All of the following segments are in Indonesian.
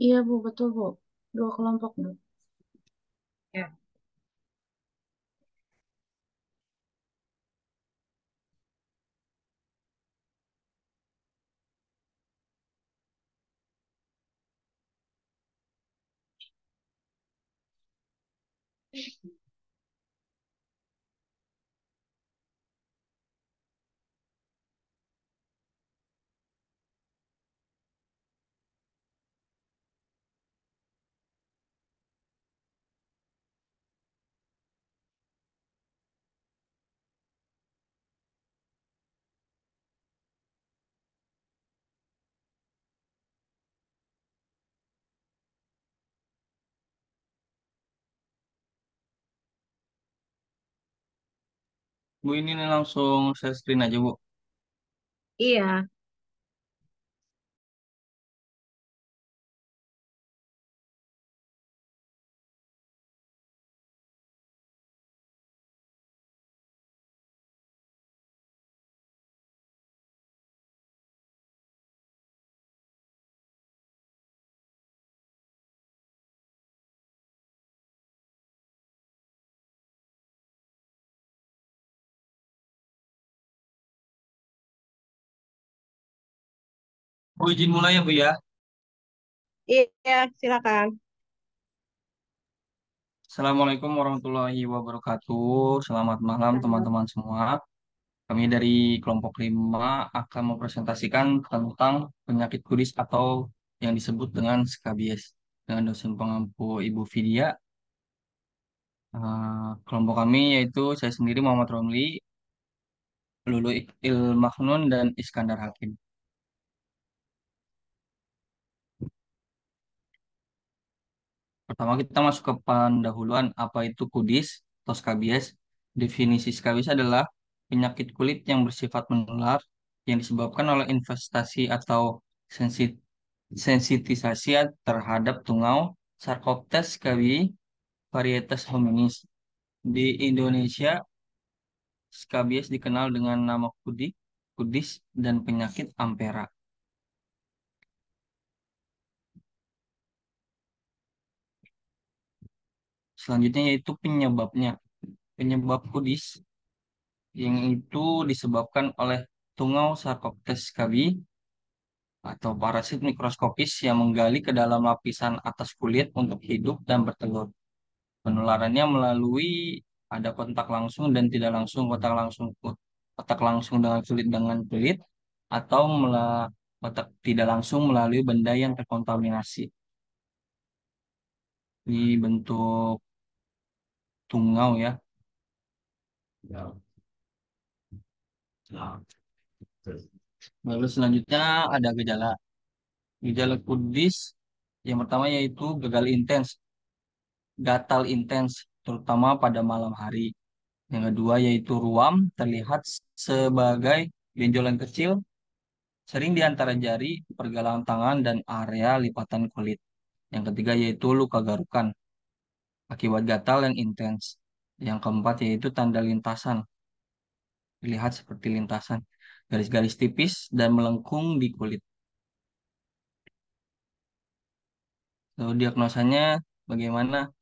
Iya, Bu, betul, Bu. Dua kelompok, Bu. Ya. Bu ini nih langsung share screen aja Bu. Iya. Bu izin mulai ya Bu ya. Iya, silakan. Assalamualaikum warahmatullahi wabarakatuh. Selamat malam Sama. teman-teman semua. Kami dari kelompok 5 akan mempresentasikan tentang penyakit kudis atau yang disebut dengan skabies dengan dosen pengampu Ibu Vidya. Kelompok kami yaitu saya sendiri Muhammad Romli, Lulu Ilmaknun dan Iskandar Hakim. Pertama kita masuk ke pendahuluan apa itu kudis atau skabies. Definisi skabies adalah penyakit kulit yang bersifat menular yang disebabkan oleh investasi atau sensi- sensitisasi terhadap tungau Sarcoptes scabiei varietas hominis. Di Indonesia, skabies dikenal dengan nama kudis, dan penyakit ampera. Selanjutnya yaitu penyebabnya. Penyebab kudis yang itu disebabkan oleh tungau Sarcoptes scabiei atau parasit mikroskopis yang menggali ke dalam lapisan atas kulit untuk hidup dan bertelur. Penularannya melalui ada kontak langsung dan tidak langsung, kontak langsung dengan kulit atau kontak tidak langsung melalui benda yang terkontaminasi. Ini bentuk tungau ya. Lalu selanjutnya ada gejala. Gejala kudis yang pertama yaitu gatal intens, terutama pada malam hari. Yang kedua yaitu ruam, terlihat sebagai benjolan kecil, sering di antara jari, pergelangan tangan, dan area lipatan kulit. Yang ketiga yaitu luka garukan, akibat gatal yang intens. Yang keempat yaitu tanda lintasan, terlihat seperti lintasan, garis-garis tipis dan melengkung di kulit. Lalu diagnosanya bagaimana?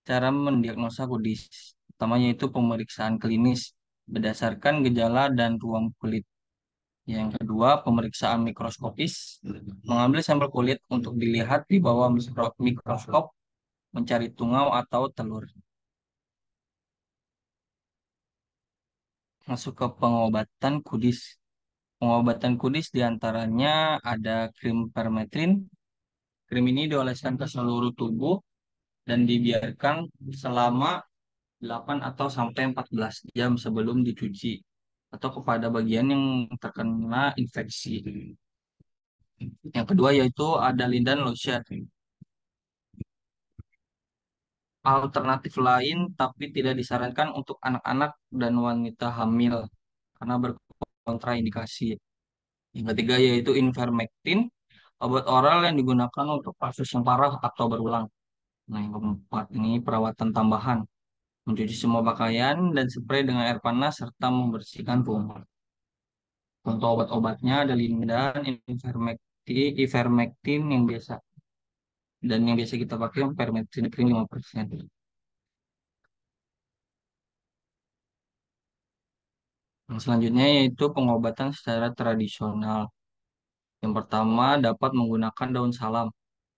Cara mendiagnosa kudis. Pertamanya itu pemeriksaan klinis berdasarkan gejala dan ruam kulit. Yang kedua, pemeriksaan mikroskopis, mengambil sampel kulit untuk dilihat di bawah mikroskop, mencari tungau atau telur. Masuk ke pengobatan kudis. Pengobatan kudis diantaranya ada krim permetrin. Krim ini dioleskan ke seluruh tubuh dan dibiarkan selama 8 atau sampai 14 jam sebelum dicuci atau kepada bagian yang terkena infeksi. Yang kedua yaitu ada lindan lotion. Alternatif lain tapi tidak disarankan untuk anak-anak dan wanita hamil karena berkontraindikasi. Yang ketiga yaitu ivermectin, obat oral yang digunakan untuk kasus yang parah atau berulang. Nah, yang keempat ini perawatan tambahan, mencuci semua pakaian dan spray dengan air panas serta membersihkan rumah. Contoh obat-obatnya ada lindan, ivermectin yang biasa. dan yang biasa kita pakai permethrin krim 5%. Yang selanjutnya yaitu pengobatan secara tradisional. Yang pertama dapat menggunakan daun salam.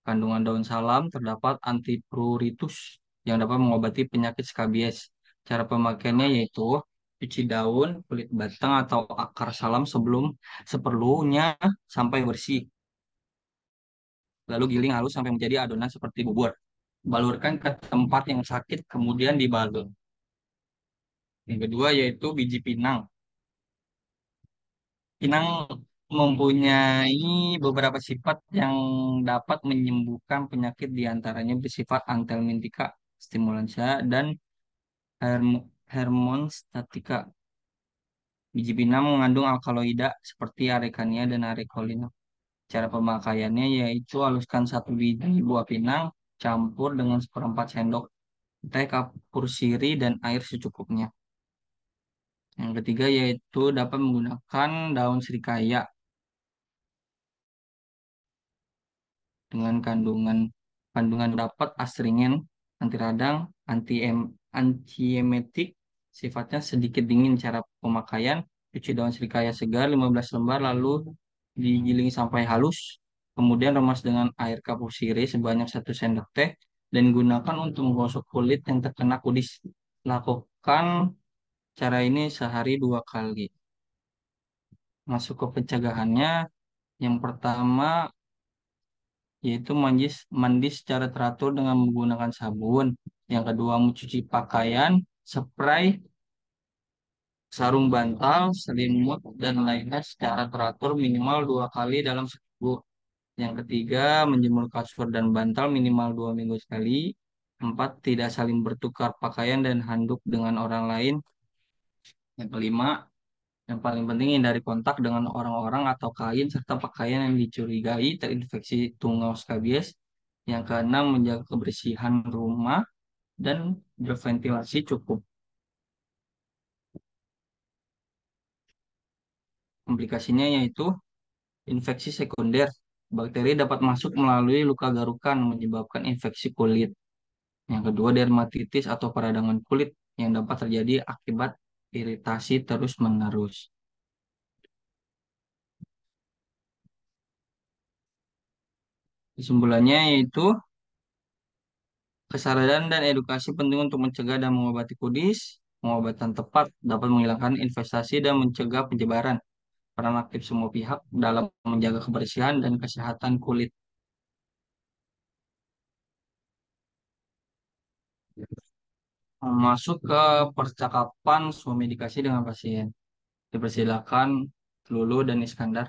Kandungan daun salam terdapat antipruritus yang dapat mengobati penyakit skabies. Cara pemakaiannya yaitu cuci daun, kulit batang atau akar salam sebelum seperlunya sampai bersih. Lalu giling halus sampai menjadi adonan seperti bubur. Balurkan ke tempat yang sakit, kemudian dibalur. Yang kedua yaitu biji pinang. Pinang mempunyai beberapa sifat yang dapat menyembuhkan penyakit diantaranya bersifat antelmintika, stimulansia, dan hormon statika. Biji pinang mengandung alkaloida seperti arekania dan arekolina. Cara pemakaiannya yaitu haluskan satu biji buah pinang, campur dengan seperempat sendok teh kapur sirih dan air secukupnya. Yang ketiga yaitu dapat menggunakan daun srikaya dengan kandungan kandungan dapat astringen, anti radang, antiemetik, sifatnya sedikit dingin. Cara pemakaian, cuci daun srikaya segar 15 lembar lalu digiling sampai halus. Kemudian remas dengan air kapur sirih sebanyak 1 sendok teh dan gunakan untuk menggosok kulit yang terkena kudis. Lakukan cara ini sehari 2 kali. Masuk ke pencegahannya, yang pertama yaitu mandi secara teratur dengan menggunakan sabun. Yang kedua, mencuci pakaian, spray, sarung bantal, selimut, dan lainnya secara teratur minimal 2 kali dalam seminggu. Yang ketiga, menjemur kasur dan bantal minimal 2 minggu sekali. Empat, tidak saling bertukar pakaian dan handuk dengan orang lain. Yang kelima, yang paling penting hindari kontak dengan orang-orang atau kain serta pakaian yang dicurigai terinfeksi tungau skabies. Yang keenam, menjaga kebersihan rumah dan berventilasi cukup. Komplikasinya yaitu infeksi sekunder. Bakteri dapat masuk melalui luka garukan menyebabkan infeksi kulit. Yang kedua, dermatitis atau peradangan kulit yang dapat terjadi akibat iritasi terus-menerus. Kesimpulannya yaitu kesadaran dan edukasi penting untuk mencegah dan mengobati kudis. Pengobatan tepat dapat menghilangkan investasi dan mencegah penyebaran. Peran aktif semua pihak dalam menjaga kebersihan dan kesehatan kulit. Masuk ke percakapan suami dikasih dengan pasien. Dipersilakan Lulu dan Iskandar.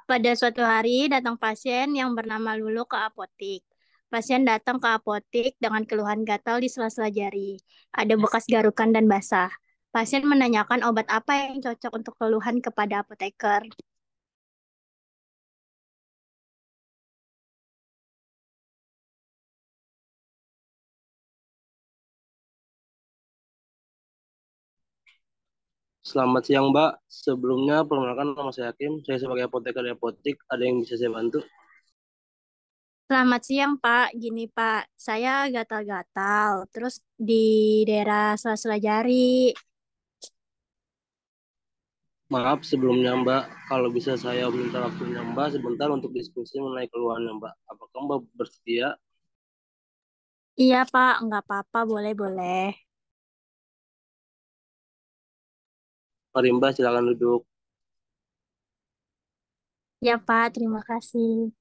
Pada suatu hari datang pasien yang bernama Lulu ke apotik. Pasien datang ke apotik dengan keluhan gatal di sela-sela jari. Ada bekas garukan dan basah. Pasien menanyakan obat apa yang cocok untuk keluhan kepada apoteker. Selamat siang, Mbak. Sebelumnya, perkenalkan nama saya Hakim. Saya sebagai apoteker di apotik. Ada yang bisa saya bantu? Selamat siang, Pak. Gini, Pak. Saya gatal-gatal. Terus di daerah sela-sela jari. Maaf sebelumnya, Mbak. Kalau bisa saya minta waktunya Mbak sebentar untuk diskusi mengenai keluhannya, Mbak. Apakah Mbak bersedia? Iya, Pak. Nggak apa-apa. Boleh-boleh. Mari, Mbak. Silakan duduk. Ya, Pak. Terima kasih.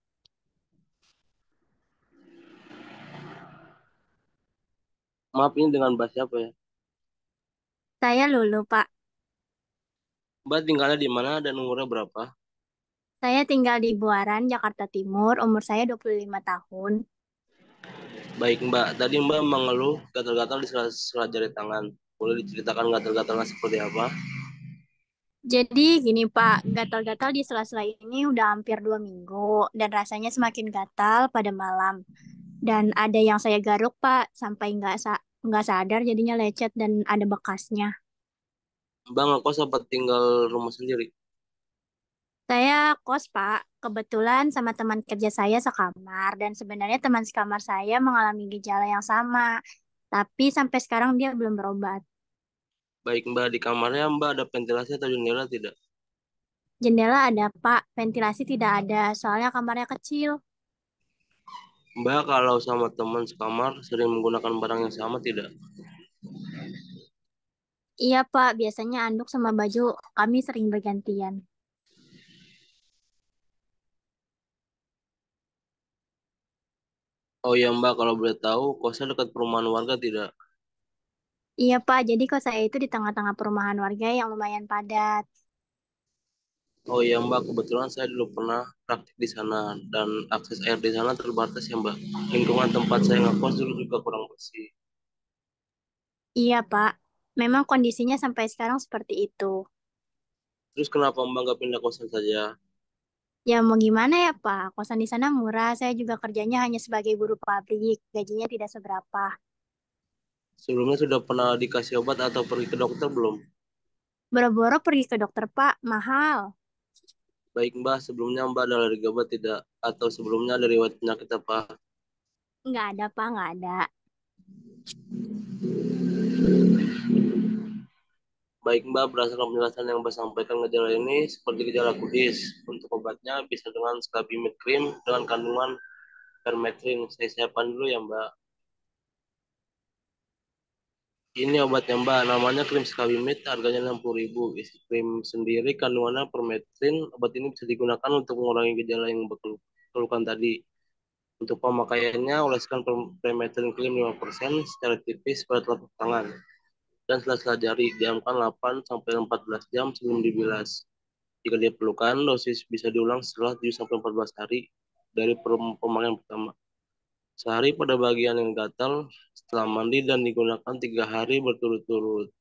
Maaf, ini dengan Mbak siapa ya? Saya Lulu, Pak. Mbak tinggalnya di mana dan umurnya berapa? Saya tinggal di Buaran, Jakarta Timur. Umur saya 25 tahun. Baik, Mbak. Tadi Mbak mengeluh gatal-gatal di sela jari tangan. Boleh diceritakan gatal-gatalnya seperti apa? Jadi gini Pak, gatal-gatal di sela-sela ini udah hampir 2 minggu dan rasanya semakin gatal pada malam. Dan ada yang saya garuk Pak, sampai nggak sadar jadinya lecet dan ada bekasnya. Mbak ngekos apa tinggal rumah sendiri? Saya kos, Pak. Kebetulan sama teman kerja saya sekamar, dan sebenarnya teman sekamar saya mengalami gejala yang sama. Tapi sampai sekarang dia belum berobat. Baik Mbak, di kamarnya Mbak ada ventilasi atau jendela tidak? Jendela ada, Pak. Ventilasi tidak ada, soalnya kamarnya kecil. Mbak kalau sama teman sekamar sering menggunakan barang yang sama tidak? Iya, Pak. Biasanya anduk sama baju kami sering bergantian. Oh iya Mbak, kalau boleh tahu kosnya dekat perumahan warga tidak? Iya, Pak. Jadi kos saya itu di tengah-tengah perumahan warga yang lumayan padat. Oh iya Mbak, kebetulan saya dulu pernah praktik di sana dan akses air di sana terbatas ya Mbak. Lingkungan tempat saya ngekos dulu juga kurang bersih. Iya, Pak. Memang kondisinya sampai sekarang seperti itu. Terus kenapa Mbak nggak pindah kosan saja? Ya mau gimana ya, Pak? Kosan di sana murah. Saya juga kerjanya hanya sebagai buruh pabrik. Gajinya tidak seberapa. Sebelumnya sudah pernah dikasih obat atau pergi ke dokter belum? Boro-boro pergi ke dokter, Pak. Mahal. Baik Mbak, sebelumnya Mbak ada alergi obat tidak? Atau sebelumnya ada riwayat penyakit apa? Nggak ada, Pak. Nggak ada. Baik Mbak, berdasarkan penjelasan yang Mbak sampaikan gejala ini seperti gejala kudis. Untuk obatnya bisa dengan Skabimid Cream dengan kandungan permethrin. Saya siapkan dulu ya Mbak. Ini obatnya Mbak, namanya krim Skabimid, harganya 60.000. Isi krim sendiri kandungannya permethrin. Obat ini bisa digunakan untuk mengurangi gejala yang Mbak keluhkan tadi. Untuk pemakaiannya, oleskan permethrin krim 5% secara tipis pada telapak tangan dan sela-sela jari. Diamkan 8 sampai 14 jam sebelum dibilas. Jika diperlukan, dosis bisa diulang setelah 7 sampai 14 hari dari pemakaian pertama. Sehari pada bagian yang gatal setelah mandi dan digunakan 3 hari berturut-turut.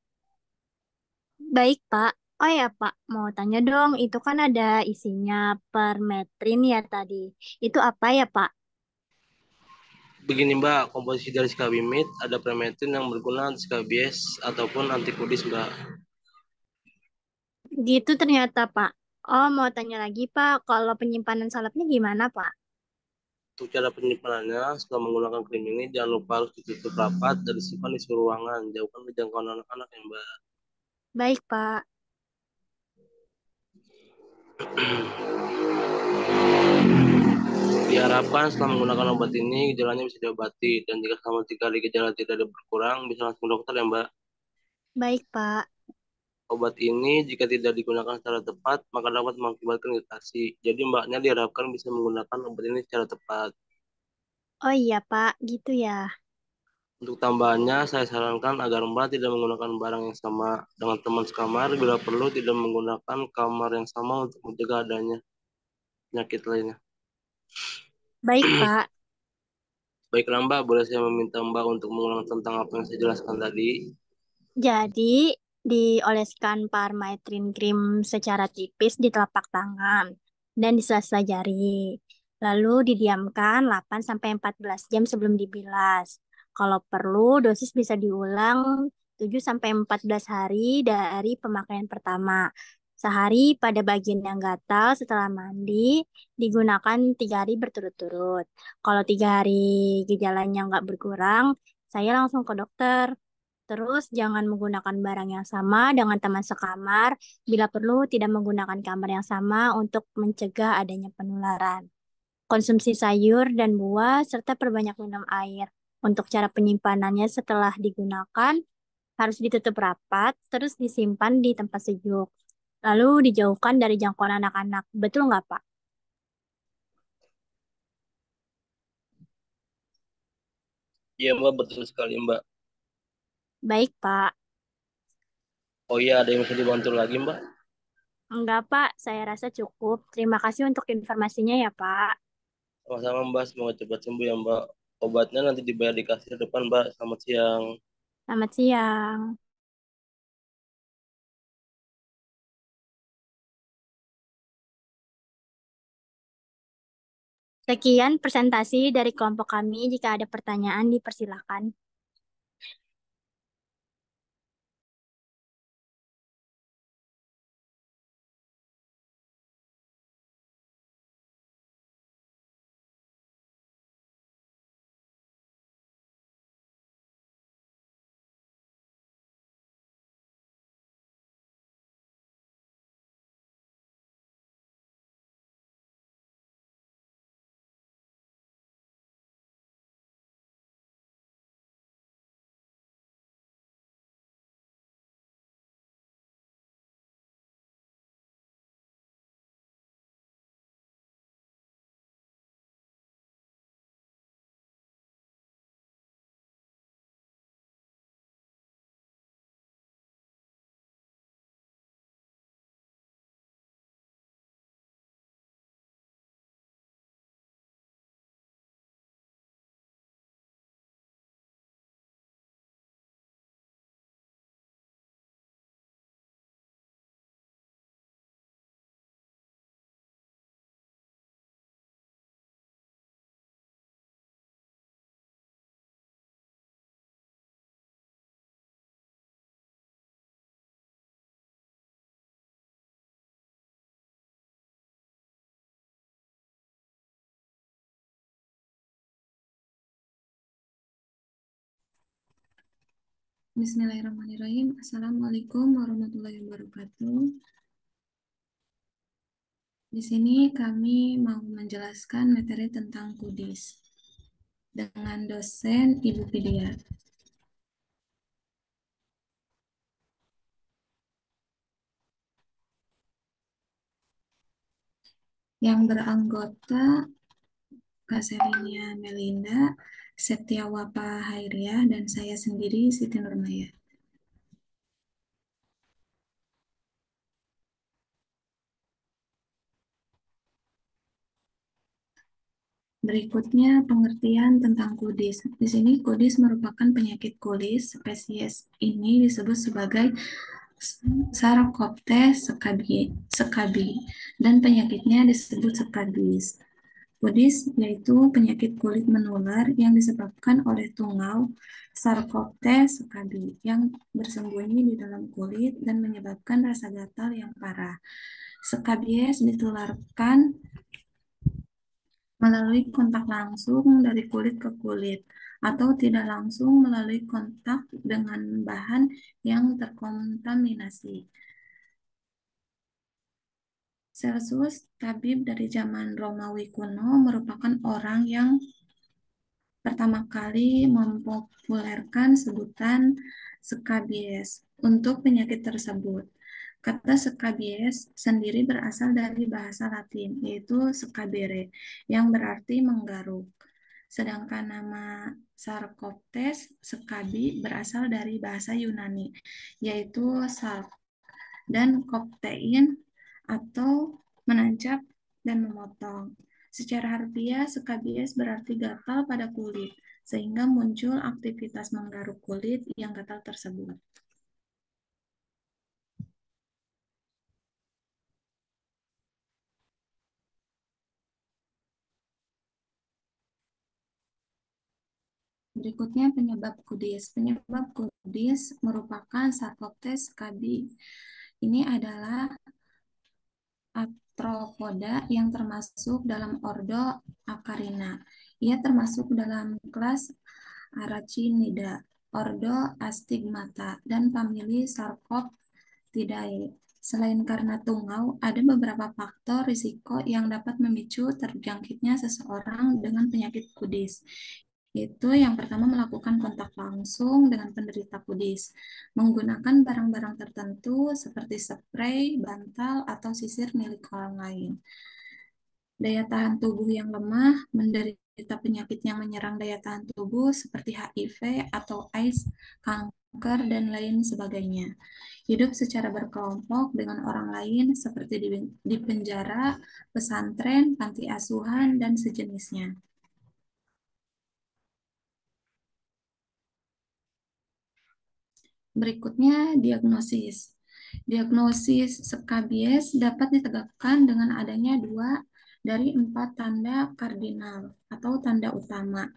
Baik, Pak. Oh ya, Pak. Mau tanya dong. Itu kan ada isinya permetrin ya tadi. Itu apa ya, Pak? Begini Mbak, komposisi dari skabimid ada permethrin yang berguna anti skabies ataupun anti kudis Mbak. Gitu ternyata, Pak. Oh, mau tanya lagi, Pak. Kalau penyimpanan salapnya gimana, Pak? Untuk cara penyimpanannya, setelah menggunakan krim ini, jangan lupa harus ditutup rapat dan disimpan di suhu ruangan. Jauhkan kejangkauan anak-anak ya Mbak. Baik, Pak. Diharapkan setelah menggunakan obat ini, gejalanya bisa diobati. Dan jika selama 3 hari gejala tidak ada berkurang, bisa langsung ke dokter ya Mbak. Baik, Pak. Obat ini jika tidak digunakan secara tepat, maka dapat mengakibatkan iritasi. Jadi mbaknya diharapkan bisa menggunakan obat ini secara tepat. Oh iya, Pak. Gitu ya. Untuk tambahannya, saya sarankan agar mbak tidak menggunakan barang yang sama dengan teman sekamar. Bila perlu, tidak menggunakan kamar yang sama untuk mencegah adanya penyakit lainnya. Baik, Pak. Baiklah mbak, boleh saya meminta mbak untuk mengulang tentang apa yang saya jelaskan tadi? Jadi, dioleskan parmetrin krim secara tipis di telapak tangan dan di sela-sela jari. Lalu didiamkan 8 sampai 14 jam sebelum dibilas. Kalau perlu, dosis bisa diulang 7 sampai 14 hari dari pemakaian pertama. Sehari pada bagian yang gatal setelah mandi, digunakan 3 hari berturut-turut. Kalau 3 hari gejalanya nggak berkurang, saya langsung ke dokter. Terus jangan menggunakan barang yang sama dengan teman sekamar. Bila perlu tidak menggunakan kamar yang sama untuk mencegah adanya penularan. Konsumsi sayur dan buah serta perbanyak minum air. Untuk cara penyimpanannya setelah digunakan harus ditutup rapat, terus disimpan di tempat sejuk. Lalu dijauhkan dari jangkauan anak-anak. Betul nggak, Pak? Iya mbak, betul sekali mbak. Baik, Pak. Oh iya, ada yang bisa dibantu lagi mbak? Enggak, Pak. Saya rasa cukup. Terima kasih untuk informasinya ya, Pak. Sama-sama mbak, semoga cepat sembuh ya mbak. Obatnya nanti dibayar di kasir depan mbak. Selamat siang. Selamat siang. Sekian presentasi dari kelompok kami. Jika ada pertanyaan, dipersilakan. Bismillahirrahmanirrahim. Assalamualaikum warahmatullahi wabarakatuh. Di sini kami mau menjelaskan materi tentang kudis dengan dosen Ibu Vidya. Yang beranggota Kak Selinia Melinda, Septiawapa Hairiah, dan saya sendiri Siti Nurmaya. Berikutnya pengertian tentang kudis. Di sini kudis merupakan penyakit kulit. Spesies ini disebut sebagai Sarcoptes scabi dan penyakitnya disebut skabis. Kudis yaitu penyakit kulit menular yang disebabkan oleh tungau Sarcoptes scabi yang bersembunyi di dalam kulit dan menyebabkan rasa gatal yang parah. Skabies ditularkan melalui kontak langsung dari kulit ke kulit atau tidak langsung melalui kontak dengan bahan yang terkontaminasi. Celsus, tabib dari zaman Romawi kuno, merupakan orang yang pertama kali mempopulerkan sebutan skabies untuk penyakit tersebut. Kata scabies sendiri berasal dari bahasa Latin, yaitu scabere, yang berarti menggaruk. Sedangkan nama Sarcoptes scabi berasal dari bahasa Yunani, yaitu sark, dan koptein atau menancap dan memotong. Secara harfiah, scabies berarti gatal pada kulit, sehingga muncul aktivitas menggaruk kulit yang gatal tersebut. Berikutnya penyebab kudis. Penyebab kudis merupakan Sarcoptes scabi. Ini adalah arthropoda yang termasuk dalam ordo Acarina. Ia termasuk dalam kelas Arachnida, ordo Astigmata, dan famili Sarcoptidae. Selain karena tungau, ada beberapa faktor risiko yang dapat memicu terjangkitnya seseorang dengan penyakit kudis. Itu yang pertama melakukan kontak langsung dengan penderita kudis, menggunakan barang-barang tertentu seperti spray, bantal, atau sisir milik orang lain. Daya tahan tubuh yang lemah, menderita penyakit yang menyerang daya tahan tubuh seperti HIV atau AIDS, kanker, dan lain sebagainya. Hidup secara berkelompok dengan orang lain seperti di penjara, pesantren, panti asuhan, dan sejenisnya. Berikutnya diagnosis. Diagnosis skabies dapat ditegakkan dengan adanya 2 dari 4 tanda kardinal atau tanda utama,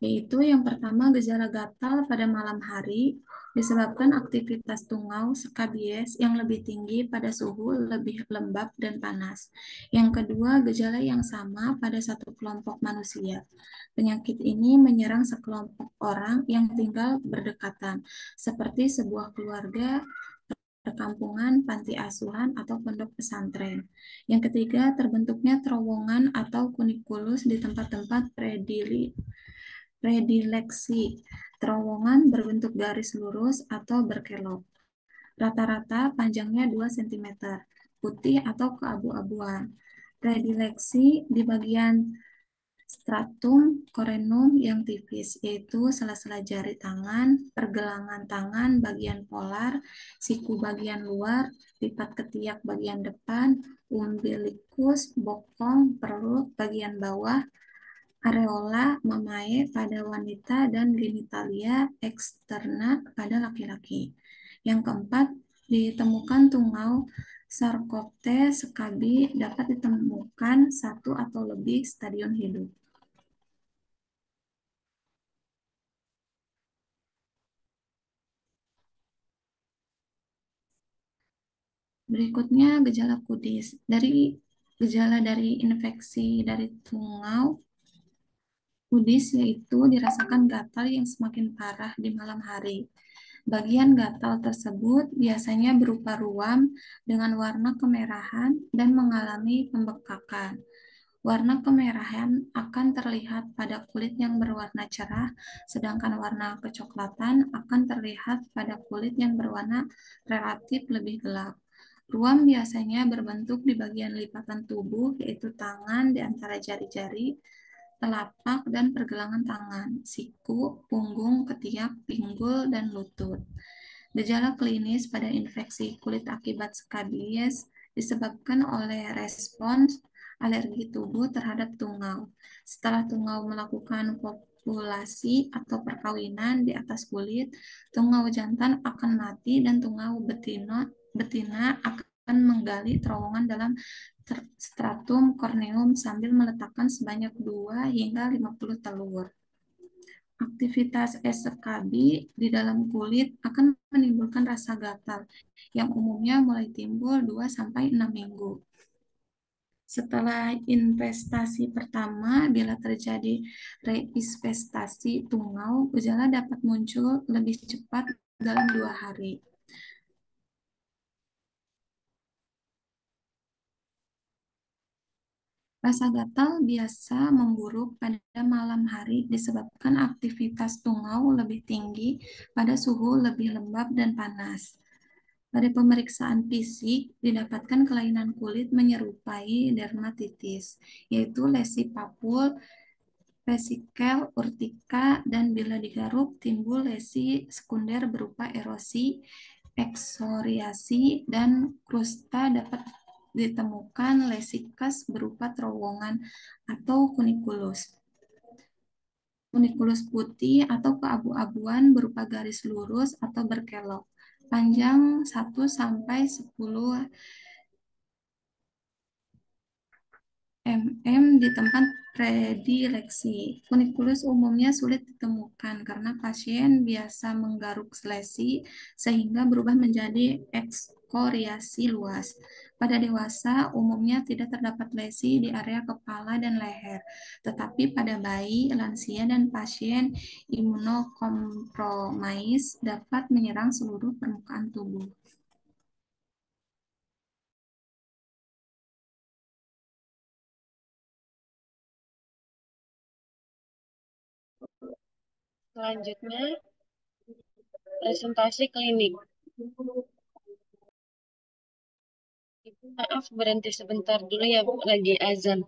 yaitu yang pertama gejala gatal pada malam hari disebabkan aktivitas tungau skabies yang lebih tinggi pada suhu lebih lembab dan panas. Yang kedua, gejala yang sama pada satu kelompok manusia. Penyakit ini menyerang sekelompok orang yang tinggal berdekatan, seperti sebuah keluarga, perkampungan, panti asuhan, atau pondok pesantren. Yang ketiga, terbentuknya terowongan atau kunikulus di tempat-tempat predileksi. Terowongan berbentuk garis lurus atau berkelok. Rata-rata panjangnya 2 cm, putih atau keabu-abuan. Predileksi di bagian stratum corneum yang tipis, yaitu sela-sela jari tangan, pergelangan tangan bagian polar, siku bagian luar, lipat ketiak bagian depan, umbilikus, bokong, perut bagian bawah, areola mamae pada wanita, dan genitalia eksterna pada laki-laki. Yang keempat, ditemukan tungau Sarcoptes scabi dapat ditemukan 1 atau lebih stadion hidup. Berikutnya gejala kudis. Gejala dari infeksi dari tungau kudis yaitu dirasakan gatal yang semakin parah di malam hari. Bagian gatal tersebut biasanya berupa ruam dengan warna kemerahan dan mengalami pembekakan. Warna kemerahan akan terlihat pada kulit yang berwarna cerah, sedangkan warna kecoklatan akan terlihat pada kulit yang berwarna relatif lebih gelap. Ruam biasanya berbentuk di bagian lipatan tubuh, yaitu tangan di antara jari-jari, telapak dan pergelangan tangan, siku, punggung, ketiak, pinggul, dan lutut. Gejala klinis pada infeksi kulit akibat skabies disebabkan oleh respons alergi tubuh terhadap tungau. Setelah tungau melakukan kopulasi atau perkawinan di atas kulit, tungau jantan akan mati dan tungau betina akan menggali terowongan dalam stratum corneum sambil meletakkan sebanyak 2 hingga 50 telur. Aktivitas SKB di dalam kulit akan menimbulkan rasa gatal yang umumnya mulai timbul 2-6 minggu. Setelah investasi pertama, bila terjadi reinvestasi tungau, gejala dapat muncul lebih cepat dalam 2 hari. Rasa gatal biasa memburuk pada malam hari disebabkan aktivitas tungau lebih tinggi pada suhu lebih lembab dan panas. Pada pemeriksaan fisik, didapatkan kelainan kulit menyerupai dermatitis, yaitu lesi papul, vesikel, urtika, dan bila digaruk timbul lesi sekunder berupa erosi, eksoriasi, dan krusta dapat ditemukan lesi kas berupa terowongan atau kunikulus. Kunikulus putih atau keabu-abuan berupa garis lurus atau berkelok, panjang 1-10 mm di tempat predileksi. Kunikulus umumnya sulit ditemukan karena pasien biasa menggaruk lesi sehingga berubah menjadi ekskoriasi luas. Pada dewasa, umumnya tidak terdapat lesi di area kepala dan leher, tetapi pada bayi, lansia, dan pasien imunokompromis dapat menyerang seluruh permukaan tubuh. Selanjutnya, presentasi klinik. Ibu, maaf berhenti sebentar dulu ya, Bu, lagi azan.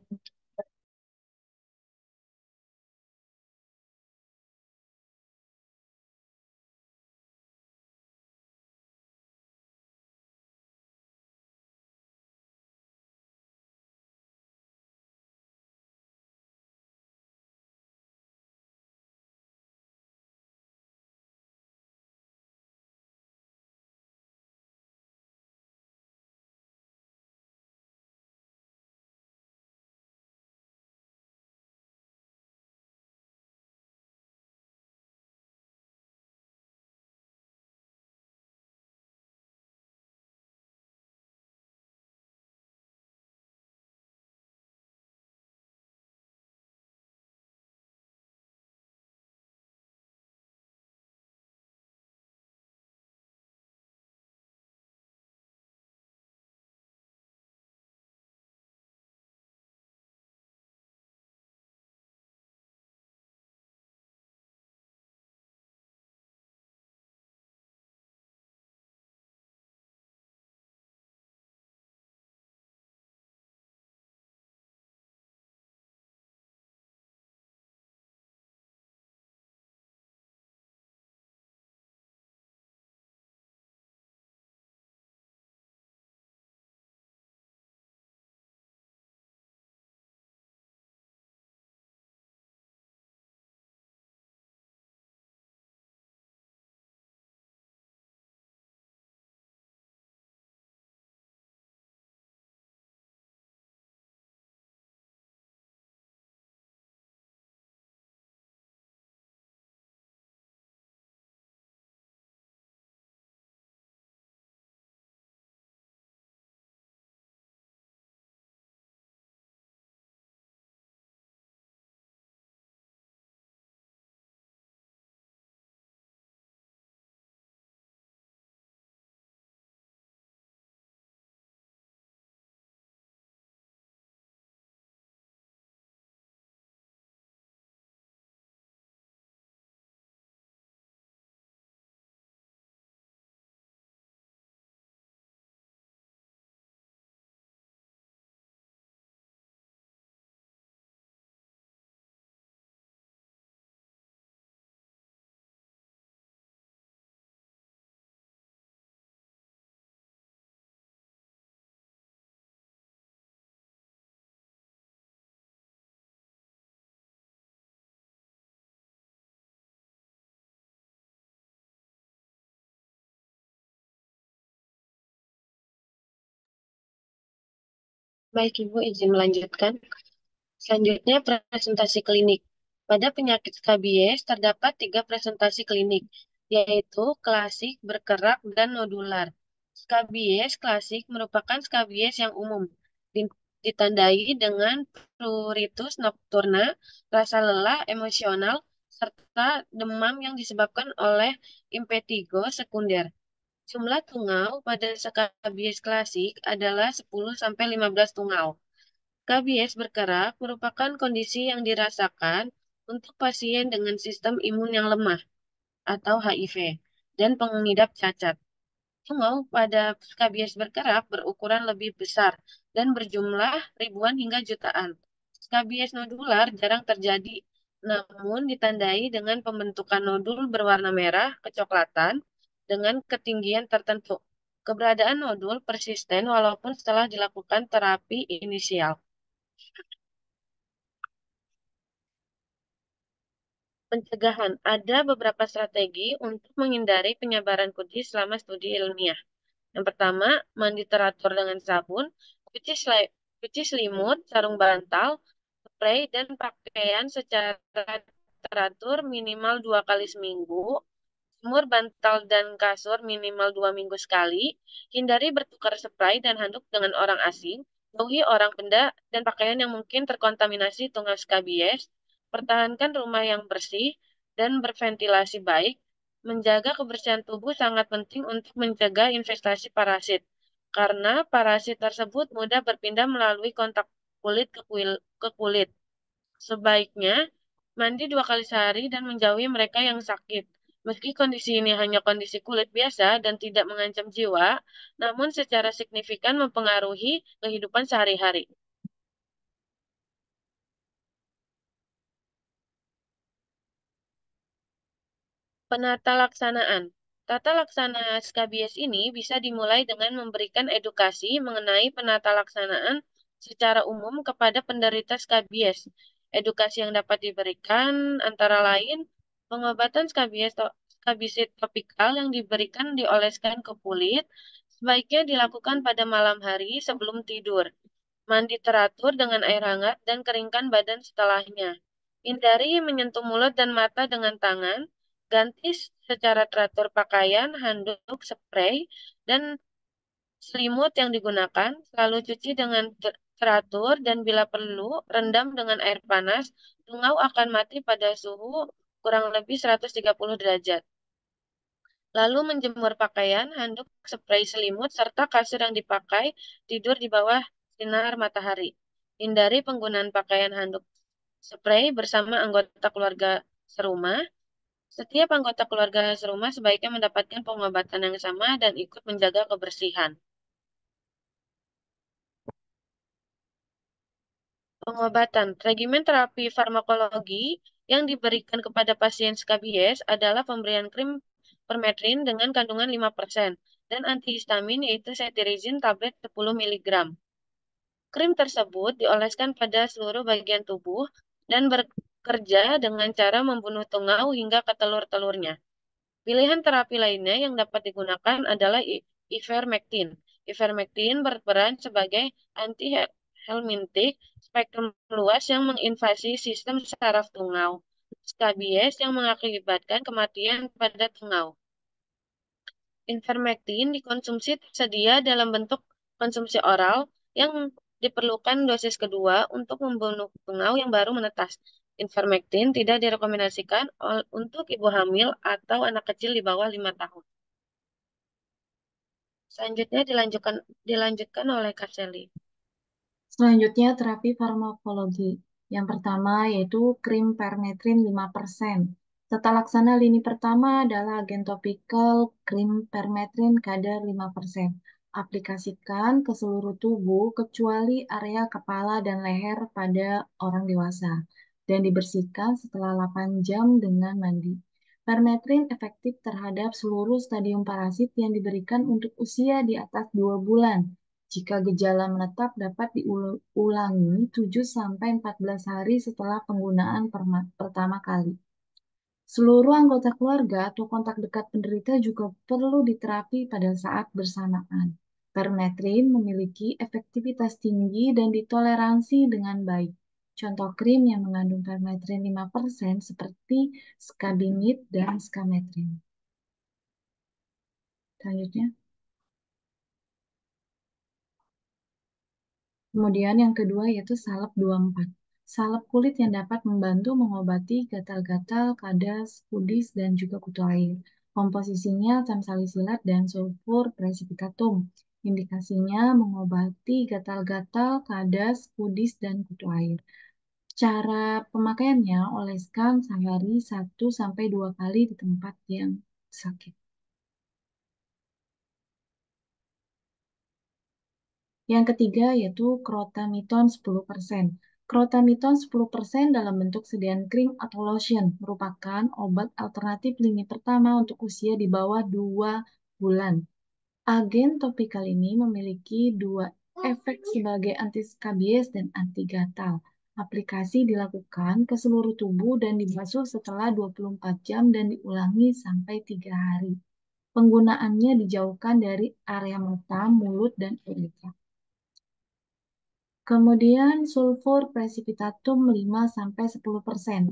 Baik, Ibu izin melanjutkan. Selanjutnya, presentasi klinik. Pada penyakit skabies terdapat 3 presentasi klinik, yaitu klasik, berkerak, dan nodular. Skabies klasik merupakan skabies yang umum, ditandai dengan pruritus nocturna, rasa lelah emosional, serta demam yang disebabkan oleh impetigo sekunder. Jumlah tungau pada skabies klasik adalah 10-15 tungau. Skabies berkerak merupakan kondisi yang dirasakan untuk pasien dengan sistem imun yang lemah atau HIV dan pengidap cacat. Tungau pada skabies berkerak berukuran lebih besar dan berjumlah ribuan hingga jutaan. Skabies nodular jarang terjadi, namun ditandai dengan pembentukan nodul berwarna merah kecoklatan dengan ketinggian tertentu. Keberadaan nodul persisten walaupun setelah dilakukan terapi inisial. Pencegahan. Ada beberapa strategi untuk menghindari penyebaran kudis selama studi ilmiah. Yang pertama, mandi teratur dengan sabun, cuci selimut, sarung bantal, spray, dan pakaian secara teratur minimal 2 kali seminggu. Jemur bantal dan kasur minimal 2 minggu sekali. Hindari bertukar spray dan handuk dengan orang asing. Jauhi orang, benda, dan pakaian yang mungkin terkontaminasi tungau skabies. Pertahankan rumah yang bersih dan berventilasi baik. Menjaga kebersihan tubuh sangat penting untuk mencegah investasi parasit. Karena parasit tersebut mudah berpindah melalui kontak kulit ke kulit. Sebaiknya mandi 2 kali sehari dan menjauhi mereka yang sakit. Meski kondisi ini hanya kondisi kulit biasa dan tidak mengancam jiwa, namun secara signifikan mempengaruhi kehidupan sehari-hari. Penata laksanaan. Tata laksana skabies ini bisa dimulai dengan memberikan edukasi mengenai penata laksanaan secara umum kepada penderita skabies. Edukasi yang dapat diberikan antara lain pengobatan skabisit topikal yang diberikan dioleskan ke kulit sebaiknya dilakukan pada malam hari sebelum tidur. Mandi teratur dengan air hangat dan keringkan badan setelahnya. Hindari menyentuh mulut dan mata dengan tangan. Ganti secara teratur pakaian, handuk, spray, dan selimut yang digunakan. Selalu cuci dengan teratur dan bila perlu, rendam dengan air panas. Tungau akan mati pada suhu kurang lebih 130 derajat. Lalu menjemur pakaian, handuk, spray selimut, serta kasur yang dipakai tidur di bawah sinar matahari. Hindari penggunaan pakaian handuk spray bersama anggota keluarga serumah. Setiap anggota keluarga serumah sebaiknya mendapatkan pengobatan yang sama dan ikut menjaga kebersihan. Pengobatan. Regimen terapi farmakologi yang diberikan kepada pasien skabies adalah pemberian krim permetrin dengan kandungan 5% dan antihistamin yaitu cetirizine tablet 10 mg. Krim tersebut dioleskan pada seluruh bagian tubuh dan bekerja dengan cara membunuh tungau hingga ke telur-telurnya. Pilihan terapi lainnya yang dapat digunakan adalah ivermectin. Ivermectin berperan sebagai antihelmintik spektrum luas yang menginvasi sistem saraf tungau. Skabies yang mengakibatkan kematian pada tungau. Ivermectin dikonsumsi tersedia dalam bentuk konsumsi oral yang diperlukan dosis kedua untuk membunuh tungau yang baru menetas. Ivermectin tidak direkomendasikan untuk ibu hamil atau anak kecil di bawah 5 tahun. Selanjutnya dilanjutkan oleh Kak Sally. Selanjutnya terapi farmakologi. Yang pertama yaitu krim permetrin 5%. Tata laksana lini pertama adalah agen topikal krim permetrin kadar 5%. Aplikasikan ke seluruh tubuh kecuali area kepala dan leher pada orang dewasa dan dibersihkan setelah 8 jam dengan mandi. Permetrin efektif terhadap seluruh stadium parasit yang diberikan untuk usia di atas 2 bulan. Jika gejala menetap dapat diulangi 7-14 hari setelah penggunaan pertama kali. Seluruh anggota keluarga atau kontak dekat penderita juga perlu diterapi pada saat bersamaan. Permetrin memiliki efektivitas tinggi dan ditoleransi dengan baik. Contoh krim yang mengandung permetrin 5% seperti skabimid dan skametrin. Selanjutnya. Kemudian yang kedua yaitu salep 24. Salep kulit yang dapat membantu mengobati gatal-gatal, kadas, kudis, dan juga kutu air. Komposisinya tamsalisilat dan sulfur precipitatum. Indikasinya mengobati gatal-gatal, kadas, kudis, dan kutu air. Cara pemakaiannya oleskan sehari 1-2 kali di tempat yang sakit. Yang ketiga yaitu Crotamiton 10%. Crotamiton 10% dalam bentuk sediaan krim atau lotion merupakan obat alternatif lini pertama untuk usia di bawah 2 bulan. Agen topikal ini memiliki dua efek sebagai anti-skabies dan anti-gatal. Aplikasi dilakukan ke seluruh tubuh dan dibasuh setelah 24 jam dan diulangi sampai 3 hari. Penggunaannya dijauhkan dari area mata, mulut, dan uretra. Kemudian sulfur precipitatum 5-10%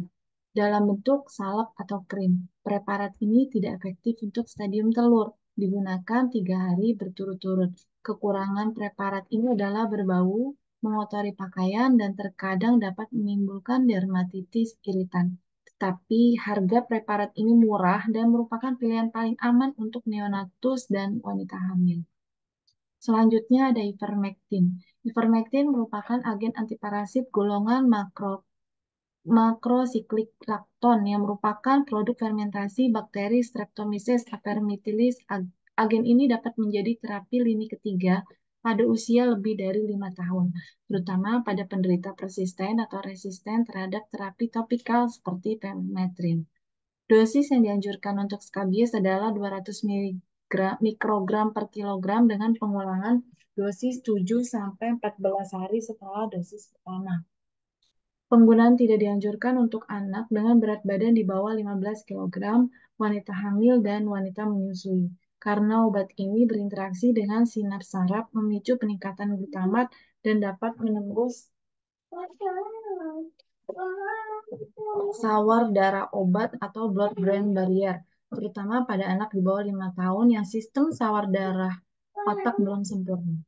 dalam bentuk salep atau krim. Preparat ini tidak efektif untuk stadium telur, digunakan 3 hari berturut-turut. Kekurangan preparat ini adalah berbau, mengotori pakaian, dan terkadang dapat menimbulkan dermatitis iritan. Tetapi harga preparat ini murah dan merupakan pilihan paling aman untuk neonatus dan wanita hamil. Selanjutnya ada ivermectin. Ivermectin merupakan agen antiparasit golongan makrosiklik lakton yang merupakan produk fermentasi bakteri Streptomyces apermitilis. Agen ini dapat menjadi terapi lini ketiga pada usia lebih dari 5 tahun, terutama pada penderita persisten atau resisten terhadap terapi topikal seperti permetrin. Dosis yang dianjurkan untuk skabies adalah 200 mikrogram per kilogram dengan pengulangan dosis 7-14 hari setelah dosis pertama. Penggunaan tidak dianjurkan untuk anak dengan berat badan di bawah 15 kg, wanita hamil, dan wanita menyusui. Karena obat ini berinteraksi dengan sinar saraf, memicu peningkatan glutamat, dan dapat menembus sawar darah obat atau blood-brain barrier, terutama pada anak di bawah 5 tahun yang sistem sawar darah otak belum sempurna.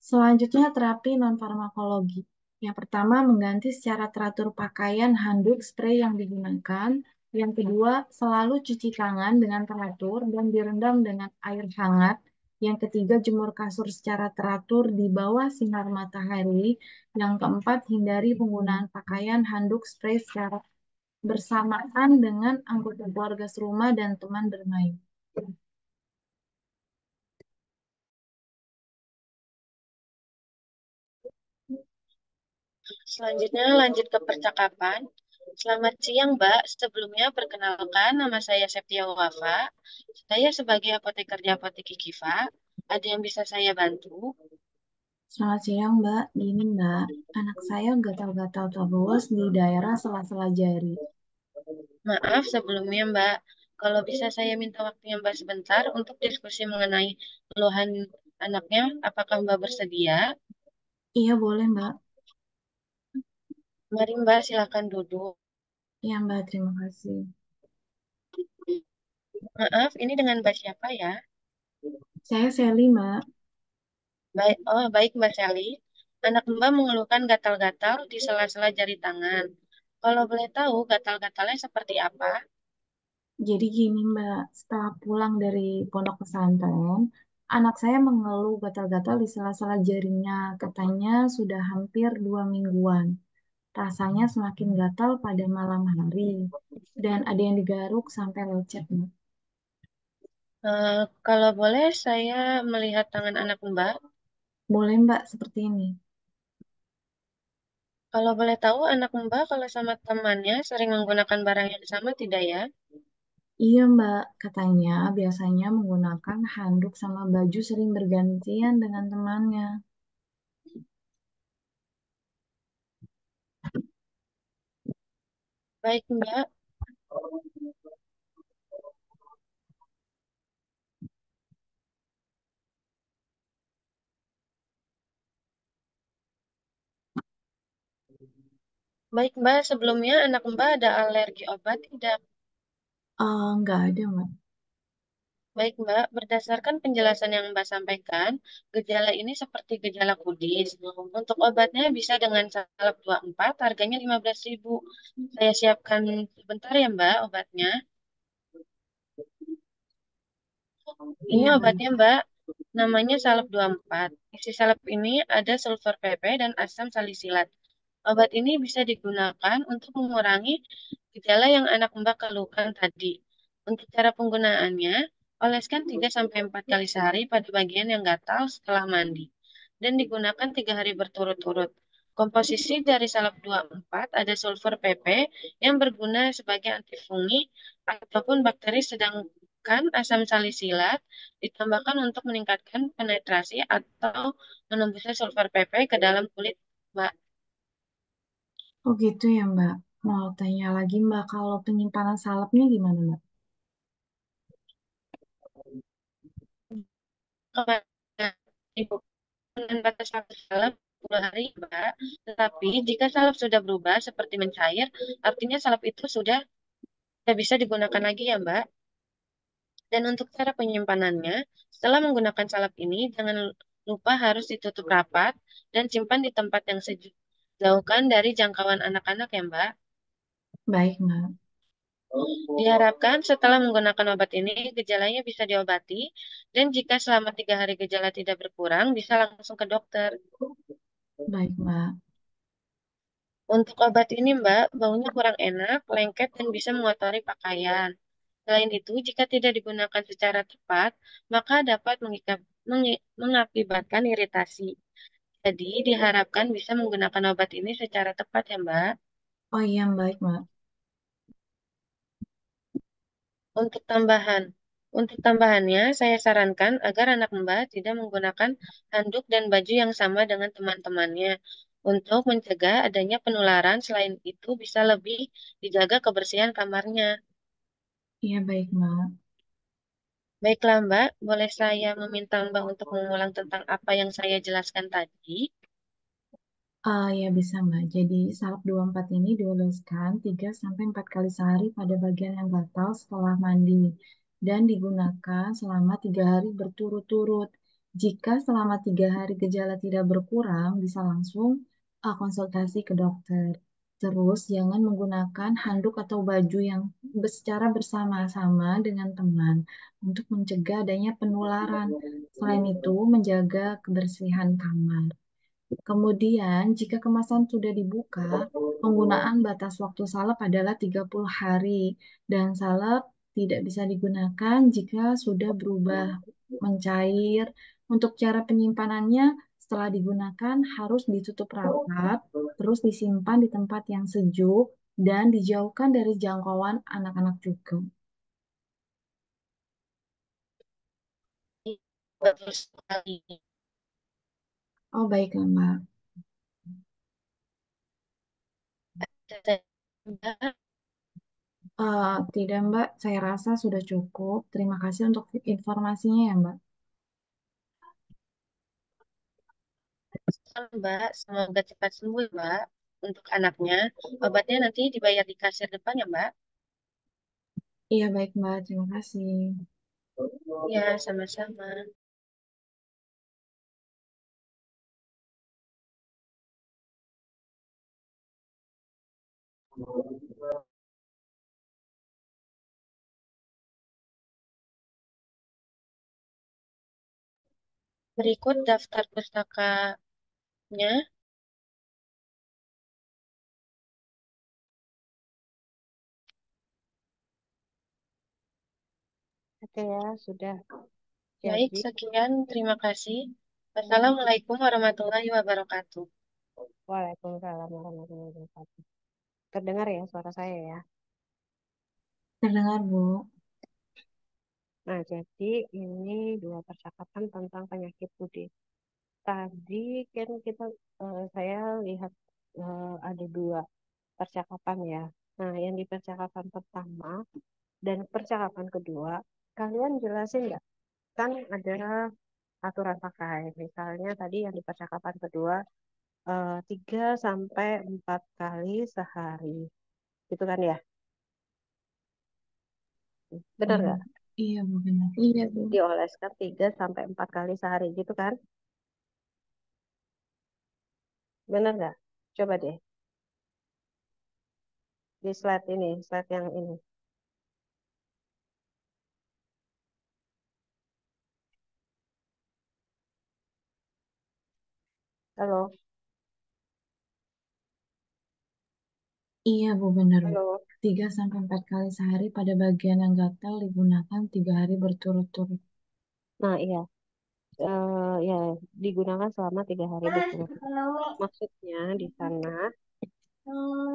Selanjutnya terapi non-farmakologi. Yang pertama, mengganti secara teratur pakaian handuk spray yang digunakan. Yang kedua, selalu cuci tangan dengan teratur dan direndam dengan air hangat. Yang ketiga, jemur kasur secara teratur di bawah sinar matahari. Yang keempat, hindari penggunaan pakaian handuk spray secara bersamaan dengan anggota keluarga serumah dan teman bermain. Selanjutnya lanjut ke percakapan. Selamat siang, Mbak. Sebelumnya perkenalkan, nama saya Septia Wafa. Saya sebagai apoteker di Apotek Ikifa. Ada yang bisa saya bantu? Selamat siang, Mbak. Gini, Mbak. Anak saya gatal-gatal terus di daerah sela-sela jari. Maaf sebelumnya, Mbak. Kalau bisa saya minta waktunya Mbak sebentar untuk diskusi mengenai keluhan anaknya, apakah Mbak bersedia? Iya, boleh, Mbak. Mari Mbak, silakan duduk. Iya, Mbak. Terima kasih. Maaf, ini dengan Mbak siapa ya? Saya Sally, Mbak. Baik, oh baik Mbak Sally. Anak Mbak mengeluhkan gatal-gatal di sela-sela jari tangan. Kalau boleh tahu, gatal-gatalnya seperti apa? Jadi gini, Mbak. Setelah pulang dari pondok pesantren, anak saya mengeluh gatal-gatal di sela-sela jarinya. Katanya sudah hampir 2 mingguan. Rasanya semakin gatal pada malam hari. Dan ada yang digaruk sampai lecet, Mbak. Kalau boleh, saya melihat tangan anak Mbak. Boleh, Mbak, seperti ini. Kalau boleh tahu, anak Mbak kalau sama temannya sering menggunakan barang yang sama tidak ya? Iya, Mbak. Katanya biasanya menggunakan handuk sama baju sering bergantian dengan temannya. Baik, Mbak. Baik, Mbak. Sebelumnya anak Mbak ada alergi obat tidak? Nggak ada, Mbak. Baik, Mbak. Berdasarkan penjelasan yang Mbak sampaikan, gejala ini seperti gejala kudis. Untuk obatnya bisa dengan salep 24, harganya 15.000. Saya siapkan sebentar ya, Mbak, obatnya. Ini Iya, baik. obatnya, Mbak. Namanya salep 24. Isi salep ini ada sulfur PP dan asam salisilat. Obat ini bisa digunakan untuk mengurangi gejala yang anak Mbak keluhkan tadi. Untuk cara penggunaannya, oleskan 3-4 kali sehari pada bagian yang gatal setelah mandi. Dan digunakan 3 hari berturut-turut. Komposisi dari salep 24 ada sulfur PP yang berguna sebagai antifungi ataupun bakteri, sedangkan asam salisilat ditambahkan untuk meningkatkan penetrasi atau menembusnya sulfur PP ke dalam kulit, Mbak. Oh gitu ya, Mbak. Mau tanya lagi, Mbak, kalau penyimpanan salepnya gimana, Mbak? Ibu dengan batas waktu salep 10 hari, Mbak. Tetapi jika salep sudah berubah seperti mencair, artinya salep itu sudah tidak bisa digunakan lagi ya, Mbak. Dan untuk cara penyimpanannya, setelah menggunakan salep ini, jangan lupa harus ditutup rapat dan simpan di tempat yang sejuk. Jauhkan dari jangkauan anak-anak ya, Mbak. Baik, Mbak. Diharapkan setelah menggunakan obat ini, gejalanya bisa diobati, dan jika selama 3 hari gejala tidak berkurang, bisa langsung ke dokter. Baik, Mbak. Untuk obat ini, Mbak, baunya kurang enak, lengket, dan bisa mengotori pakaian. Selain itu, jika tidak digunakan secara tepat, maka dapat mengakibatkan iritasi. Jadi, diharapkan bisa menggunakan obat ini secara tepat ya, Mbak. Oh iya, baik, Mbak. Untuk tambahan, untuk tambahannya, saya sarankan agar anak Mbak tidak menggunakan handuk dan baju yang sama dengan teman-temannya untuk mencegah adanya penularan. Selain itu, bisa lebih dijaga kebersihan kamarnya. Iya, baik, Mbak. Baiklah, Mbak, boleh saya meminta Mbak untuk mengulang tentang apa yang saya jelaskan tadi? Ya bisa, Mbak. Jadi salep 24 ini dioleskan 3-4 kali sehari pada bagian yang gatal setelah mandi dan digunakan selama 3 hari berturut-turut. Jika selama 3 hari gejala tidak berkurang, bisa langsung konsultasi ke dokter. Terus jangan menggunakan handuk atau baju yang secara bersama-sama dengan teman untuk mencegah adanya penularan. Selain itu, menjaga kebersihan kamar. Kemudian, jika kemasan sudah dibuka, penggunaan batas waktu salep adalah 30 hari dan salep tidak bisa digunakan jika sudah berubah mencair. Untuk cara penyimpanannya, setelah digunakan harus ditutup rapat, terus disimpan di tempat yang sejuk dan dijauhkan dari jangkauan anak-anak juga. Betul sekali. Oh, baiklah, Mbak. Mbak, Tidak, Mbak. Saya rasa sudah cukup. Terima kasih untuk informasinya ya, Mbak. Mbak, semoga cepat sembuh, ya, Mbak. Untuk anaknya, obatnya nanti dibayar di kasir depan ya, Mbak. Iya, baik, Mbak. Terima kasih. Ya, sama-sama. Berikut daftar pustakanya. Oke ya, sudah. Baik, Jadi, sekian. Terima kasih. Wassalamualaikum warahmatullahi wabarakatuh. Waalaikumsalam warahmatullahi wabarakatuh. Terdengar ya suara saya ya. Terdengar, Bu. Nah, jadi ini dua percakapan tentang penyakit kudis. Tadi kan saya lihat ada dua percakapan ya. Nah, yang di percakapan pertama dan percakapan kedua, kalian jelasin nggak? Kan ada aturan pakai. Misalnya tadi yang di percakapan kedua, 3 sampai 4 kali sehari. Gitu kan ya? Benar Iya, nggak? iya Bu, benar. Iya, Bu. Dioleskan 3 sampai 4 kali sehari. Gitu kan? Benar nggak? Coba deh. Di slide ini, slide yang ini. Halo, Iya Bu, benar Bu. halo. 3 sampai 4 kali sehari pada bagian yang gatal digunakan 3 hari berturut-turut. Nah, iya. Ya, digunakan selama 3 hari berturut-turut. Maksudnya di sana,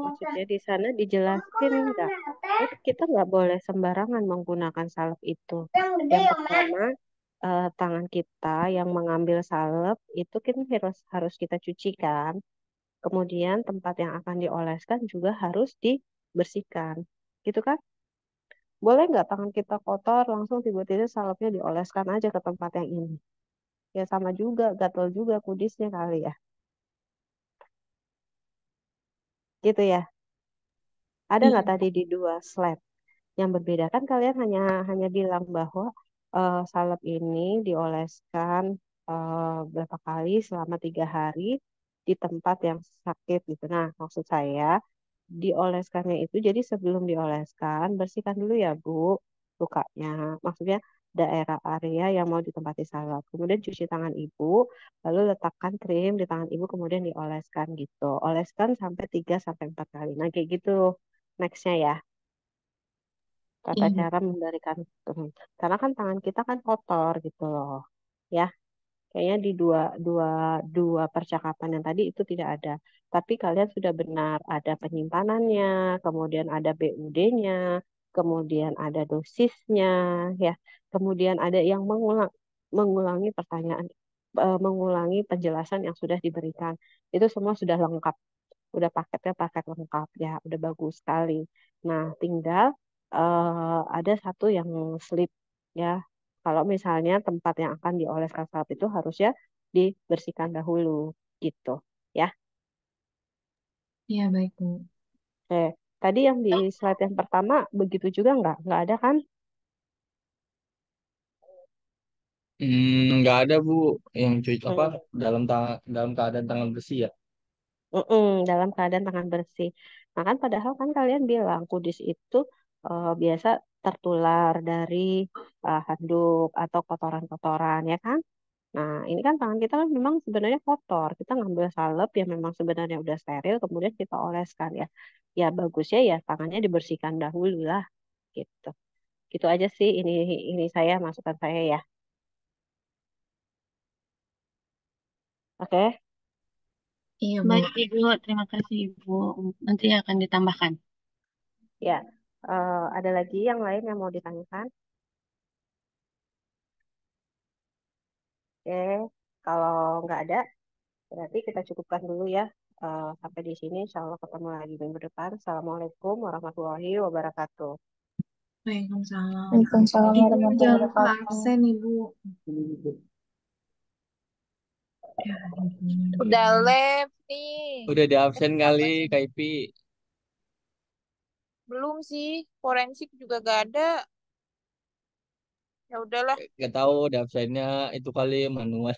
maksudnya di sana dijelasin nggak? Jadi kita nggak boleh sembarangan menggunakan salep itu. Yang pertama, tangan kita yang mengambil salep itu kan harus kita cuci kan. Kemudian tempat yang akan dioleskan juga harus dibersihkan. Gitu kan? Boleh nggak tangan kita kotor langsung tiba-tiba salepnya dioleskan aja ke tempat yang ini? Ya sama juga, gatel juga kudisnya kali ya. Gitu ya. Ada Iya, nggak tadi di 2 slide yang berbeda kan kalian hanya hanya bilang bahwa salep ini dioleskan berapa kali selama 3 hari di tempat yang sakit gitu. Nah, maksud saya dioleskannya itu jadi sebelum dioleskan bersihkan dulu ya Bu lukanya. Maksudnya daerah area yang mau ditempati salep. Kemudian cuci tangan Ibu, lalu letakkan krim di tangan Ibu kemudian dioleskan gitu. Oleskan sampai 3 sampai 4 kali. Nah, kayak gitu. Nextnya ya, tata iya Bu. cara memberikan karena kan tangan kita kan kotor gitu loh. Ya, kayaknya di dua dua dua percakapan yang tadi itu tidak ada. Tapi kalian sudah benar, ada penyimpanannya, kemudian ada BUD-nya, kemudian ada dosisnya, ya. Kemudian ada yang mengulangi pertanyaan, mengulangi penjelasan yang sudah diberikan. Itu semua sudah lengkap, udah paketnya paket lengkap ya, udah bagus sekali. Nah, tinggal ada satu yang slip ya. Kalau misalnya tempat yang akan dioleskan salep itu harusnya dibersihkan dahulu gitu ya. Iya baik Bu. Tadi yang di slide yang pertama begitu juga nggak? Nggak ada kan? Nggak ada Bu yang cuy apa Hmm. dalam keadaan tangan bersih ya. Dalam keadaan tangan bersih. Nah kan padahal kan kalian bilang kudis itu biasa tertular dari handuk atau kotoran-kotoran ya kan? Nah ini kan tangan kita kan memang sebenarnya kotor. Kita ngambil salep yang memang sebenarnya udah steril kemudian kita oleskan ya. Ya bagusnya ya tangannya dibersihkan dahulu lah gitu. Gitu aja sih ini saya masukan saya ya. Oke. Iya Bu. Baik, Ibu. Terima kasih, Ibu. Nanti akan ditambahkan. Ya. Ada lagi yang lain yang mau ditanyakan? Oke. Kalau nggak ada berarti kita cukupkan dulu ya. Sampai di sini, insya Allah ketemu lagi minggu depan. Assalamualaikum warahmatullahi wabarakatuh. Waalaikumsalam. Waalaikumsalam Ibu warahmatullahi jangan lupa wabarakatuh. absen Ibu. Ya, Ibu. Udah lab nih. Udah di absen kali Kak Ipi. Belum sih. Forensik juga gak ada. Ya udahlah. Gak tahu di absennya itu kali manual.